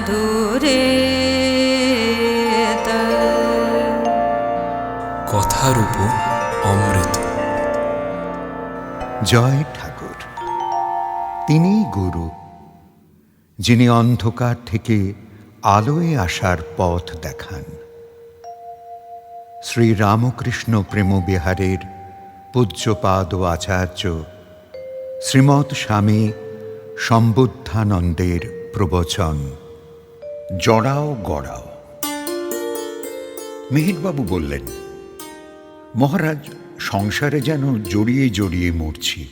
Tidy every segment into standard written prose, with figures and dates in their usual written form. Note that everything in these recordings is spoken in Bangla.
মধুরে কথারূপ অমৃত। জয় ঠাকুর। তিনিই গুরু, যিনি অন্ধকার থেকে আলোয় আসার পথ দেখান। শ্রী রামকৃষ্ণ প্রেমবিহারের পূজ্যপাদ ও আচার্য শ্রীমৎ স্বামী সম্বুদ্ধানন্দের প্রবচন জড়াও গড়াও। মিহিরবাবু বললেন, মহারাজ, সংসারে যেন জড়িয়ে জড়িয়ে মরছি।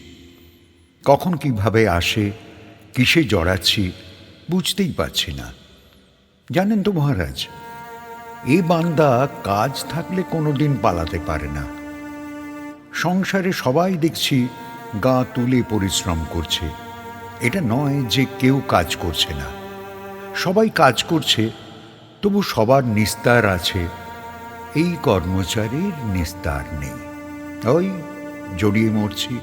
কখন কিভাবে আসে, কিসে জড়াচ্ছি বুঝতেই পারছি না। জানেন তো মহারাজ, এ বান্দা কাজ থাকলে কোনোদিন পালাতে পারে না। সংসারে সবাই দেখছি গা তুলে পরিশ্রম করছে। এটা নয় যে কেউ কাজ করছে না, সবাই কাজ করছে, তবু সবার নিস্তার আছে। এই কর্মচারীর নিস্তার নেই, ওই জড়িয়ে মরছি।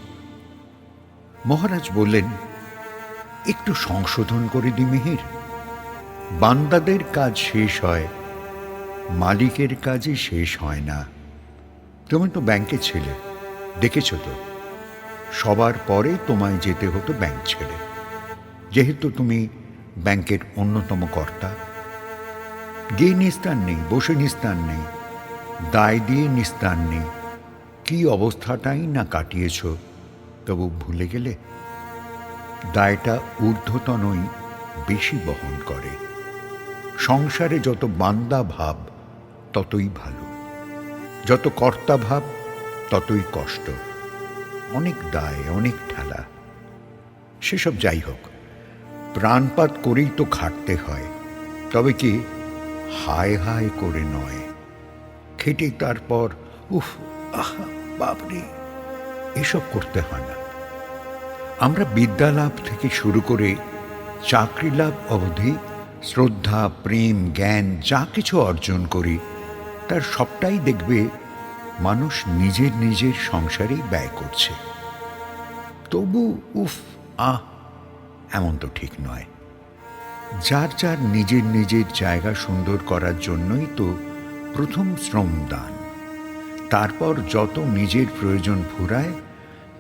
মহারাজ বললেন, একটু সংশোধন করে দি মিহির। বান্দাদের কাজ শেষ হয়, মালিকের কাজই শেষ হয় না। তুমি তো ব্যাংকে ছিলে, দেখেছ তো, সবার পরে তোমায় যেতে হতো ব্যাংক ছেড়ে, যেহেতু তুমি ব্যাংকের অন্যতম কর্তা। গিয়ে নিস্তার নেই, বসে নিস্তার নেই, দায় দিয়ে নিস্তার নেই। কি অবস্থাটাই না কাটিয়েছ, তবু ভুলে গেলে? দায়টা ঊর্ধ্বতনই বেশি বহন করে। সংসারে যত বান্দা ভাব ততই ভালো, যত কর্তা ভাব ততই কষ্ট। অনেক দায়, অনেক ঠেলা। সেসব যাই হোক, প্রাণপাত করেই তো খাটতে হয়। তবে কি হায় হায় করে নয়, খেটে তারপর উফ আহা বাপরে, এসব করতে হয় না। আমরা বিদ্যালাভ থেকে শুরু করে চাকরি লাভ অবধি শ্রদ্ধা, প্রেম, জ্ঞান যা কিছু অর্জন করি, তার সবটাই দেখবে মানুষ নিজের নিজের সংসারেই ব্যয় করছে। তবু উফ আহ এমন তো ঠিক নয়। যার যার নিজের নিজের জায়গা সুন্দর করার জন্যই তো প্রথম শ্রমদান। তারপর যত নিজের প্রয়োজন ফুরায়,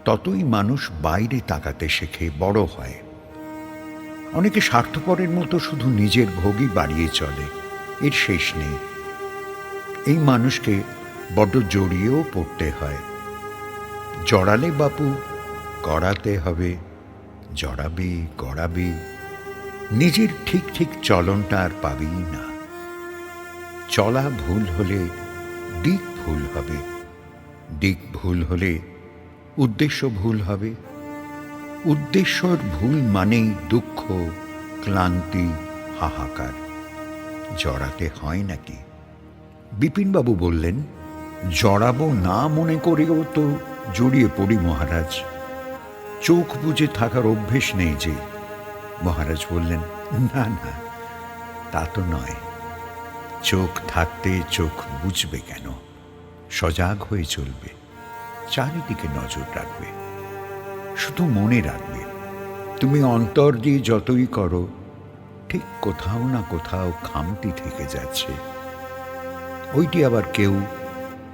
ততই মানুষ বাইরে তাকাতে শেখে, বড় হয়। অনেকে স্বার্থপরের মতো শুধু নিজের ভোগই বাড়িয়ে চলে, এর শেষ নেই। এই মানুষকে বড্ড জড়িয়েও পড়তে হয়। জড়ালে বাপু গড়াতে হবে, জড়াবি গড়াবি, নিজের ঠিক ঠিক চলনটা আর পাবি না। চলা ভুল হলে দিক ভুল হবে, দিক ভুল হলে উদ্দেশ্য ভুল হবে। উদ্দেশ্যর ভুল মানেই দুঃখ, ক্লান্তি, হাহাকার। জড়াতে হয় নাকি? বিপিনবাবু বললেন, জড়াবো না মনে করেও তো জড়িয়ে পড়ি মহারাজ। চোখ বুজে থাকার অভ্যেস নেই যে। মহারাজ বললেন, না না, তা তো নয়। চোখ থাকতে চোখ বুঝবে কেন? সজাগ হয়ে চলবে, চারিদিকে নজর রাখবে। শুধু মনে রাখবে, তুমি অন্তর দিয়ে যতই করো, ঠিক কোথাও না কোথাও খামতি থেকে যাচ্ছে। ওইটি আবার কেউ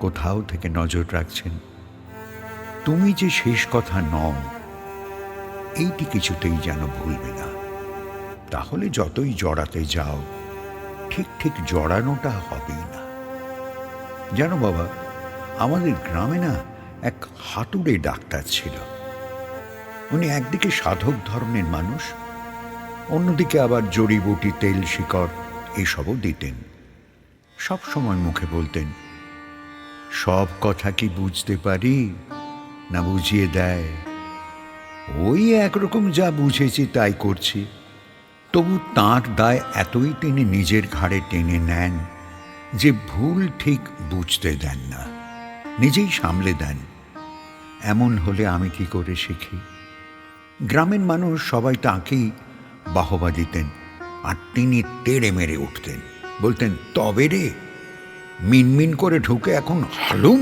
কোথাও থেকে নজর রাখছেন। তুমি যে শেষ কথা নও, এইটি কিছুতেই যেন ভুলবে না। তাহলে যতই জড়াতে যাও, ঠিক ঠিক জড়ানোটা হবেই না। জানো বাবা, আমাদের গ্রামে না এক হাতুড়ে ডাক্তার ছিল। উনি একদিকে সাধক ধর্মের মানুষ, অন্যদিকে আবার জড়িবুটি, তেল, শিকড় এসবও দিতেন। সব সময় মুখে বলতেন, সব কথা কি বুঝতে পারি না বুঝিয়ে দেয়? ওই একরকম যা বুঝেছি তাই করছি। তবু তাঁর দায় এতই তিনি নিজের ঘাড়ে টেনে নেন যে ভুল ঠিক বুঝতে দেন না, নিজেই সামলে দেন। এমন হলে আমি কি করে শিখি? গ্রামের মানুষ সবাই তাঁকেই বাহবা দিতেন, আর তিনি তেড়ে মেরে উঠতেন, বলতেন, তবে রে, মিনমিন করে ঢুকে এখন হালুম।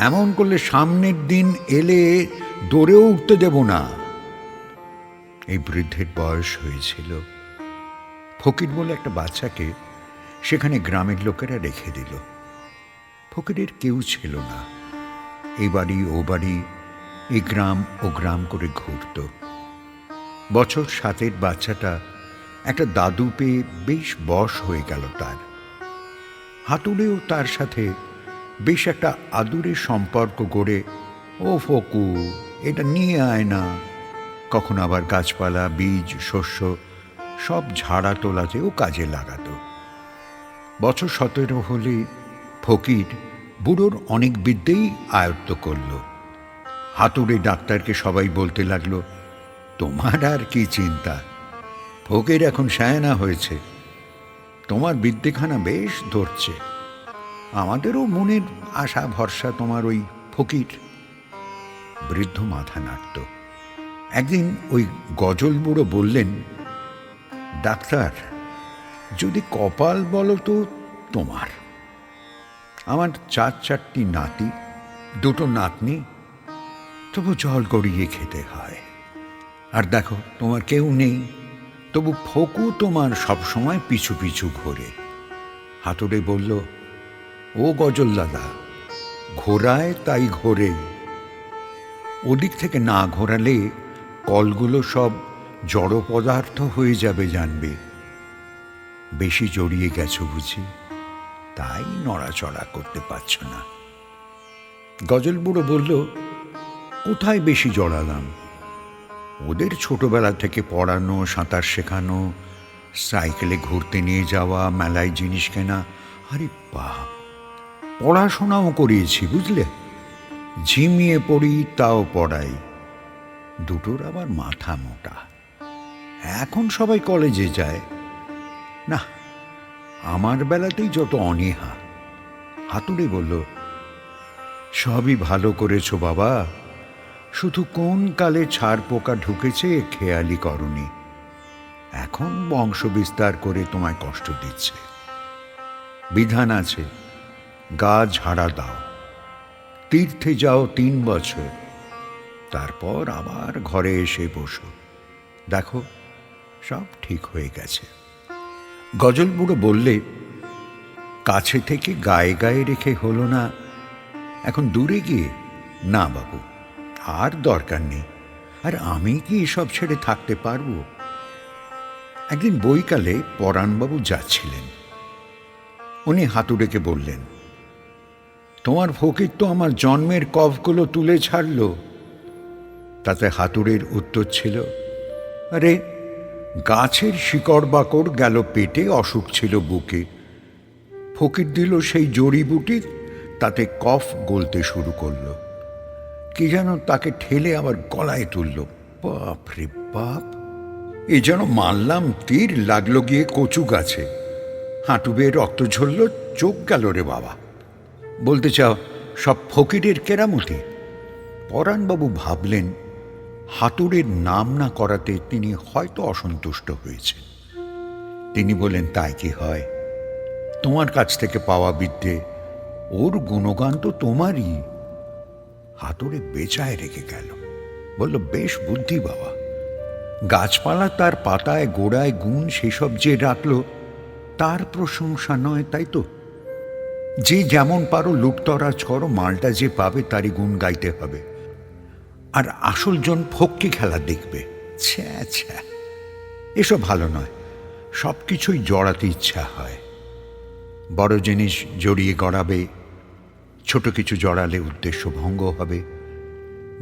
এমন করলে সামনের দিন এলে দৌড়েও উঠতে দেব না। এই বৃদ্ধের বয়স হয়েছিল, ফকির বলে একটা বাচ্চাকে সেখানে গ্রামের লোকেরা রেখে দিল। ফকিরের কেউ ছিল না, এই বাড়ি ও বাড়ি, এই গ্রাম ও গ্রাম করে ঘুরত। বছর 7 বাচ্চাটা একটা দাদু পেয়ে বেশ বশ হয়ে গেল তার। হাতুড়েও তার সাথে বেশ একটা আদুরে সম্পর্ক গড়ে, ও ফকু এটা নিয়ে আয় না। কখন আবার গাছপালা, বীজ, শস্য সব ঝাড়া তোলাতেও কাজে লাগাত। বছর 17 হলে ফকির বুড়োর অনেক বিদ্যেই আয়ত্ত করল। হাতুড়ে ডাক্তারকে সবাই বলতে লাগলো, তোমার আর কি চিন্তা, ফকির এখন শায়না হয়েছে, তোমার বিদ্যেখানা বেশ ধরছে। আমাদেরও মনের আশা ভরসা তোমার ওই ফকির। বৃদ্ধ মাথা নাড়ত। একদিন ওই গজল বুড়ো বললেন, ডাক্তার, যদি কপাল বলো তো তোমার। আমার 4 নাতি, 2 নাতনি, তবু জল গড়িয়ে খেতে হয়। আর দেখো তোমার কেউ নেই, তবু ফকু তোমার সবসময় পিছু পিছু ঘোরে। হাতুড়ে বলল, ও গজল দাদা, ঘোরায় তাই ঘোরে, ওদিক থেকে না ঘোরালে কলগুলো সব জড় পদার্থ হয়ে যাবে জানবে। বেশি জড়িয়ে গেছো বুঝি, তাই নড়াচড়া করতে পারছ না। গজল বুড়ো বলল, কোথায় বেশি জড়ালাম? ওদের ছোটবেলা থেকে পড়ানো, সাঁতার শেখানো, সাইকেলে ঘুরতে নিয়ে যাওয়া, মেলায় জিনিস কেনা, আরে বাপ, পড়াশোনাও করিয়েছি বুঝলে, ঝিমিয়ে পড়ি তাও পড়াই। দুটোর আবার মাথা মোটা। এখন সবাই কলেজে যায়, না আমার বেলাতেই যত অনীহা। হাতুড়ে বলল, সবই ভালো করেছো বাবা, শুধু কোন কালে ছাড় পোকা ঢুকেছে খেয়ালি করনি, এখন বংশ বিস্তার করে তোমায় কষ্ট দিচ্ছে। বিধান আছে, গা ঝাড়া দাও, তীর্থে যাও 3 বছর, তারপর আবার ঘরে এসে বসো, দেখো সব ঠিক হয়ে গেছে। গজল বুড়ো বললে, কাছে থেকে গায়ে গায়ে রেখে হলো না, এখন দূরে গিয়ে? না বাবু, আর দরকার নেই, আর আমি কি এসব ছেড়ে থাকতে পারবো? একদিন বৈকালে পরাণবাবু যাচ্ছিলেন। উনি হাতুড়েকে বললেন, তোমার ফকির তো আমার জন্মের কফগুলো তুলে ছাড়ল। তাতে হাতুড়ের উত্তর ছিল, আরে গাছের শিকড় বাকড় গেল পেটে, অসুখ ছিল বুকে, ফকির দিল সেই জড়িবুটি, তাতে কফ গলতে শুরু করল, কি যেন তাকে ঠেলে আবার গলায় তুলল। বাপ রে বাপ, এ যেন মারলাম তীর, লাগলো গিয়ে কচু গাছে, হাঁটু বেয়ে রক্ত ঝরল, চোখ গেল রে বাবা। বলতে চাও সব ফকিরের কেরামতি? পরাণবাবু ভাবলেন, হাতুড়ের নাম না করাতে তিনি হয়তো অসন্তুষ্ট হয়েছে। তিনি বলেন, তাই কি হয়, তোমার কাছ থেকে পাওয়া বিদ্যে, ওর গুণগান তো তোমারই। হাতুড়ে বেচায় রেখে গেল, বলল, বেশ বুদ্ধি বাবা, গাছপালা তার পাতায় গোড়ায় গুণ সেসব যে রাখলো, তার প্রশংসা নয় তাই তো? যে যেমন পারো লুটতরাজ করো, মালটা যে পাবে তারই গুণ গাইতে হবে, আর আসল জন ফক্কি খেলা দেখবে। ছ্যা ছ্যা, এসব ভালো নয়, সব কিছুই জড়াতে ইচ্ছা হয়। বড় জিনিস জড়িয়ে গড়াবে, ছোট কিছু জড়ালে উদ্দেশ্য ভঙ্গ হবে,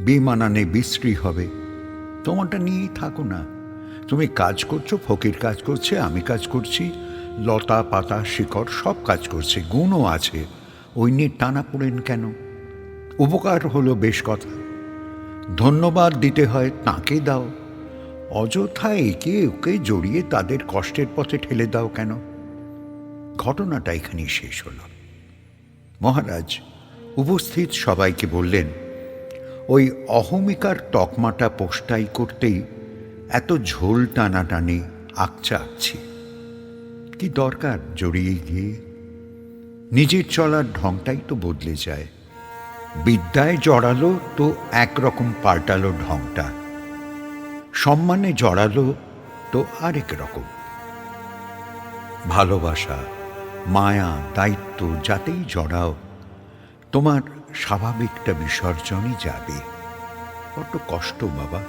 বেমানানে বিশ্রী হবে। তোমারটা নিয়েই থাকো না, তুমি কাজ করছো, ফকির কাজ করছে, আমি কাজ করছি, লতা পাতা শিকড় সব কাজ করছে, গুণও আছে, ওই নিয়ে টানা পড়েন কেন? উপকার হলো বেশ কথা, ধন্যবাদ দিতে হয় তাকে দাও, অযথা একে ওকে জড়িয়ে তাদের কষ্টের পথে ঠেলে দাও কেন? ঘটনাটা এখানেই শেষ হল। মহারাজ উপস্থিত সবাইকে বললেন, ওই অহমিকার তকমাটা পোস্টাই করতেই এত ঝোল টানাটানি, আকচা আকছি, কি দরকার জড়িয়ে গিয়ে? নিজের চলার ঢংটাই তো বদলে যায়। বিদ্যায় জড়ালো তো একরকম পাল্টালো ঢংটা, সম্মানে জড়ালো তো আরেক রকম। ভালোবাসা, মায়া, দায়িত্ব যাতেই জড়াও, তোমার স্বাভাবিকটা বিসর্জনই যাবে। বড্ড কষ্ট বাবা।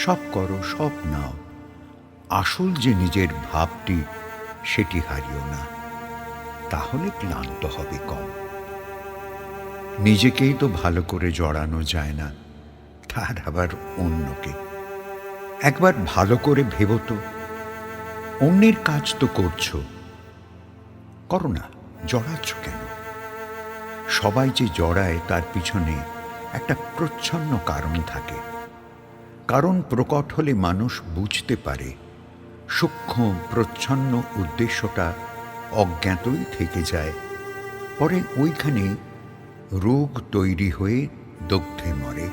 সব করো, সব নাও, আসল যে নিজের ভাবটি সেটি হারিও না, তাহলে ক্লান্ত হবে কম। নিজেকেই তো ভালো করে জড়ানো যায় না, তার আবার অন্যকে। একবার ভালো করে ভেবো তো, অন্যের কাজ তো করছো, করো না, জড়াচ্ছ কেন? সবাই যে জড়ায় তার পিছনে একটা প্রচ্ছন্ন কারণ থাকে। কারণ প্রকট হলে মানুষ বুঝতে পারে, সূক্ষ্ম প্রচ্ছন্ন উদ্দেশ্যটা অজ্ঞাতই থেকে যায়। পরে ওইখানে রোগ তৈরি হয়ে দগ্ধে মরে।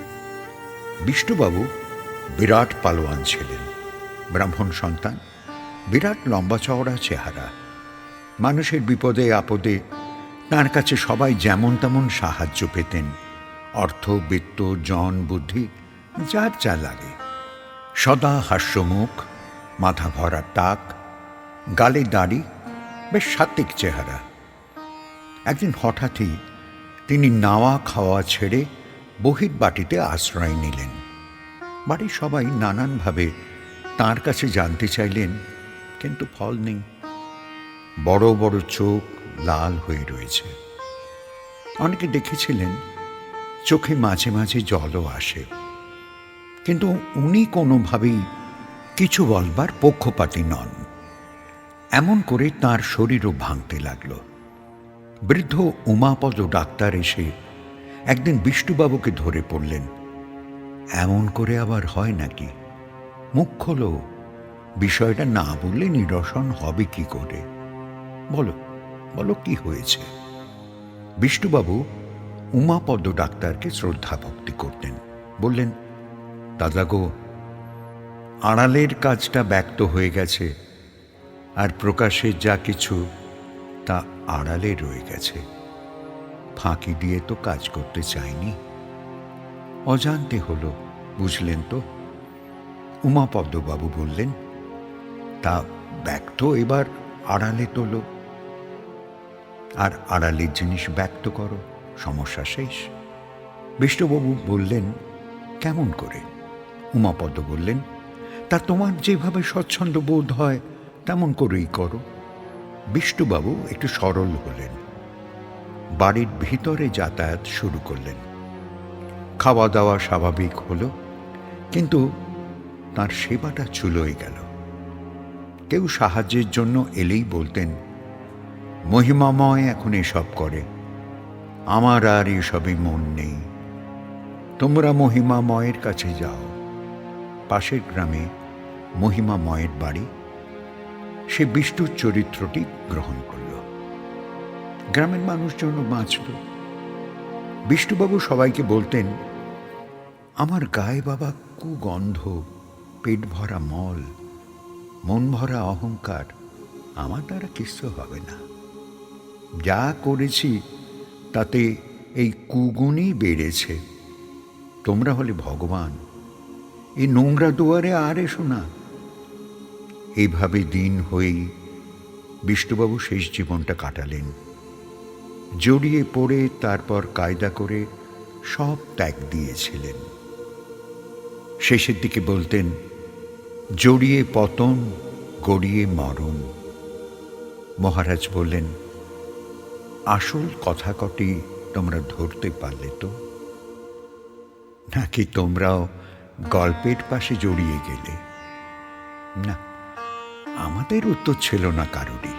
বিষ্ণুবাবু বিরাট পালোয়ান ছিলেন, ব্রাহ্মণ সন্তান, বিরাট লম্বা চওড়া চেহারা। মানুষের বিপদে আপদে তাঁর কাছে সবাই যেমন তেমন সাহায্য পেতেন, অর্থ, বিত্ত, জন, বুদ্ধি, যার যা লাগে। সদা হাস্যমুখ, মাথা ভরা টাক, গালে দাড়ি, বেশ সাত্ত্বিক চেহারা। একদিন হঠাৎই তিনি নাওয়া খাওয়া ছেড়ে বহির্বাটিতে আশ্রয় নিলেন। বাড়ির সবাই নানানভাবে তাঁর কাছে জানতে চাইলেন, কিন্তু ফল নেই। বড় বড় চোখ লাল হয়ে রয়েছে। অনেকে দেখেছিলেন চোখে মাঝে মাঝে জলও আসে, কিন্তু উনি কোনোভাবেই কিছু বলবার পক্ষপাতী নন। এমন করে তাঁর শরীরও ভাঙতে লাগল। বৃদ্ধ উমাপদ ডাক্তার এসে একদিন বিষ্ণুবাবুকে ধরে পড়লেন। এমন করে আবার হয় নাকি? মুখ খোলো, বিষয়টা না বললে নিরসন হবে কি করে? বলো, বলো কি হয়েছে? বিষ্ণুবাবু উমাপদ ডাক্তারকে শ্রদ্ধা ভক্তি করতেন। বললেন, দাদা গো, আড়ালের কাজটা ব্যক্ত হয়ে গেছে, আর প্রকাশের যা কিছু তা আড়ালে রয়ে গেছে। ফাঁকি দিয়ে তো কাজ করতে চাইনি, অজান্তে হলো, বুঝলেন তো? উমাপদ্মবাবু বললেন, তা ব্যক্ত এবার আড়ালে তোলো, আর আড়ালের জিনিস ব্যক্ত করো, সমস্যা শেষ। বিষ্ণুবাবু বললেন, কেমন করে? উমাপদ বললেন, তা তোমার যেভাবে স্বচ্ছন্দ বোধ হয় তেমন করেই করো। বিষ্ণুবাবু একটু সরল হলেন, বাড়ির ভিতরে যাতায়াত শুরু করলেন। খাওয়া দাওয়া স্বাভাবিক হলো, কিন্তু তার সেবাটা চুলোয় গেল। কেউ সাহায্যের জন্য এলেই বলতেন, মহিমাময় এখন এসব করে, আমার আর এসবে মন নেই, তোমরা মহিমাময়ের কাছে যাও। পাশের গ্রামে মহিমাময়ের বাড়ি, সে বিষ্ণুর চরিত্রটি গ্রহণ করল। গ্রামের মানুষজন বাঁচল। বিষ্ণুবাবু সবাইকে বলতেন, আমার গায়ে বাবা কুগন্ধ, পেট ভরা মল, মন ভরা অহংকার, আমার দ্বারা কিছু হবে না। যা করেছি তাতে এই কুগুণই বেড়েছে। তোমরা হলে ভগবান, এই নোংরা দুয়ারে আর এসো না। এইভাবে দিন হয়েই বিষ্ণুবাবু শেষ জীবনটা কাটালেন। জড়িয়ে পড়ে তারপর কায়দা করে সব ত্যাগ দিয়েছিলেন। শেষের দিকে বলতেন, জড়িয়ে পতন, গড়িয়ে মরণ। মহারাজ বললেন, আসল কথা কটি তোমরা ধরতে পারলে তো, নাকি তোমরাও গল্পের পাশে জড়িয়ে গেলে? না, আমাদের উত্তর ছিল না কারোরই।